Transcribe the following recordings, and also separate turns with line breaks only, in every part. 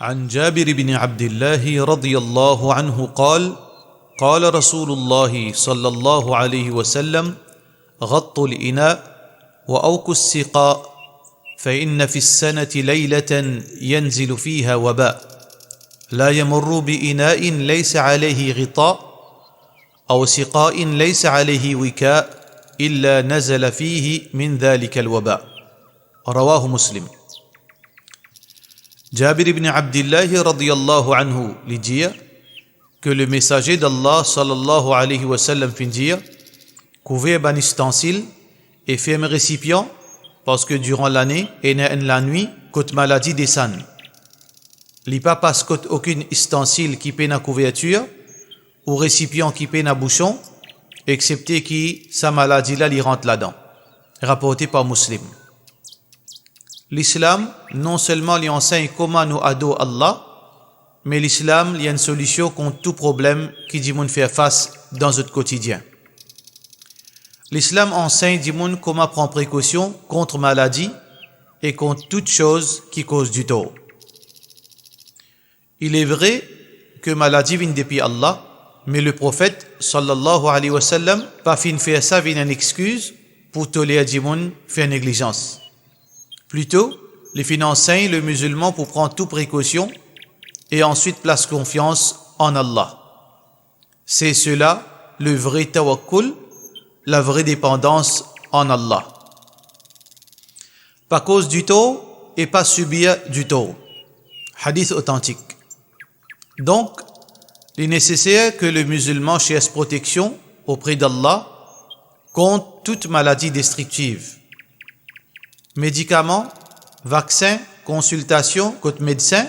عن جابر بن عبد الله رضي الله عنه قال قال رسول الله صلى الله عليه وسلم غطوا الإناء وأوكوا السقاء فإن في السنة ليلة ينزل فيها وباء لا يمر بإناء ليس عليه غطاء أو سقاء ليس عليه وكاء إلا نزل فيه من ذلك الوباء رواه مسلم. Jabir ibn Abdullah radiyallahu anhu lui dire que le messager d'Allah sallallahu alayhi wa sallam fit dire couvez un ustensile et fait un récipient parce que durant l'année et la nuit côte maladie descend. Li pas parce qu'aucun ustensile qui peine à couverture ou récipient qui peine à bouchon excepté qui sa maladie là li rentre là-dedans. Rapporté par Muslim. L'islam, non seulement lui enseigne comment nous adorer Allah, mais l'islam, il y a une solution contre tout problème qui dit moun faire face dans notre quotidien. L'islam enseigne dit moun comment prendre précaution contre maladie et contre toute chose qui cause du tort. Il est vrai que maladie vient depuis Allah, mais le prophète sallallahu alayhi wa sallam pas fin faire ça vient une excuse pour tolérer dit moun faire négligence. Plutôt, les fins enseignent le musulman pour prendre toute précaution et ensuite place confiance en Allah. C'est cela le vrai tawakkul, la vraie dépendance en Allah. Pas cause du tort et pas subir du tort. Hadith authentique. Donc, il est nécessaire que le musulman cherche protection auprès d'Allah contre toute maladie destructive. Médicaments, vaccins, consultations, contre médecin,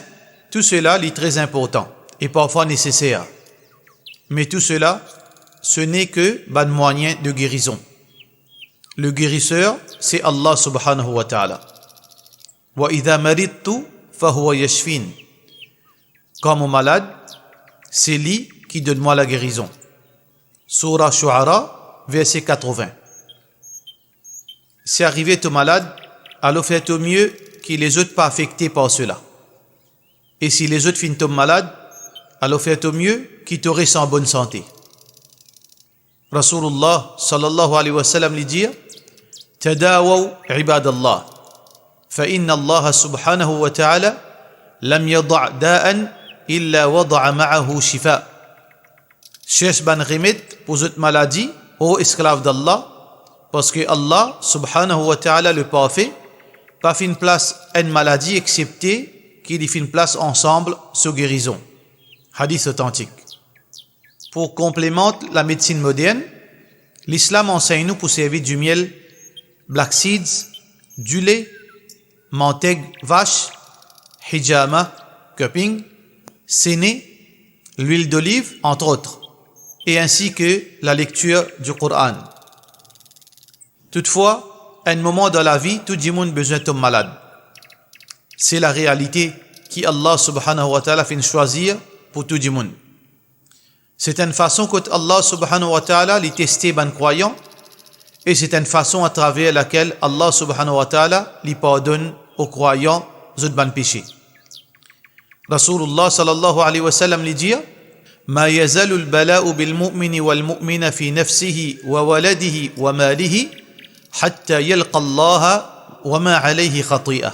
tout cela est très important et parfois nécessaire. Mais tout cela, ce n'est que un moyen de guérison. Le guérisseur, c'est Allah subhanahu wa ta'ala. Wa idha maridtu fahuwa yashfin. Quand mon malade, c'est lui qui donne moi la guérison. Surah Shu'ara, verset 80. Si arrivé ton malade, alors faites au mieux que les autres pas affectés par cela. Et si les autres finissent malades, alors faites au mieux qu'ils te restent en bonne santé. Rasulullah sallallahu alayhi wa sallam lui dit Tadawaw ibadallah fa inna Allah subhanahu wa ta'ala lam yada' da'an illa wada'a ma'ahu shifa. Cherche ban remède pour cette maladie, ô esclave d'Allah, parce que Allah subhanahu wa ta'ala le parfait pas fait une place à une maladie excepté qu'il y fait une place ensemble sur guérison. Hadith authentique. Pour complémenter la médecine moderne, l'islam enseigne nous pour servir du miel, black seeds, du lait, menthe vache, hijama, cupping, séné, l'huile d'olive, entre autres, et ainsi que la lecture du Coran. Toutefois, à un moment dans la vie, tout le monde a besoin de tomber malade. C'est la réalité qui Allah subhanahu wa ta'ala fait choisir pour tout le monde. C'est une façon que Allah subhanahu wa ta'ala les tester ban croyants et c'est une façon à travers laquelle Allah subhanahu wa ta'ala les pardonne aux croyants de ban péché. Rasulullah sallallahu alayhi wa sallam lui dit ما يزال البلاء بالمؤمن والمؤمن في نفسه وولده وماله حتى يلقى الله وما عليه خطيئة.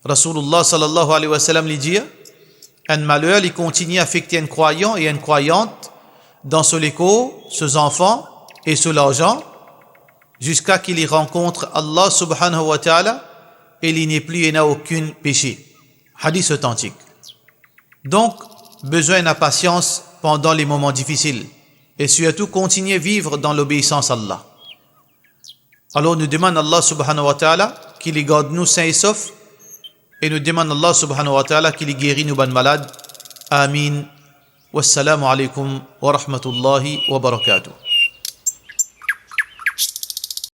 Rasulullah sallallahu alayhi wa sallam lui dit un malheur il continue à affecter un croyant et une croyante dans son écho, ses enfants et son argent jusqu'à qu'il y rencontre Allah subhanahu wa ta'ala et il n'y ait plus et n'a aucun péché. Hadith authentique. Donc, besoin de patience pendant les moments difficiles et surtout continuer à vivre dans l'obéissance à Allah. Alors nous demandons à Allah subhanahu wa ta'ala qu'il les garde nous sains et saufs et nous demandons à Allah subhanahu wa ta'ala qu'il les guérit nous bonnes malades. Amin. Wassalamu alaikum wa rahmatullahi wa barakatuh.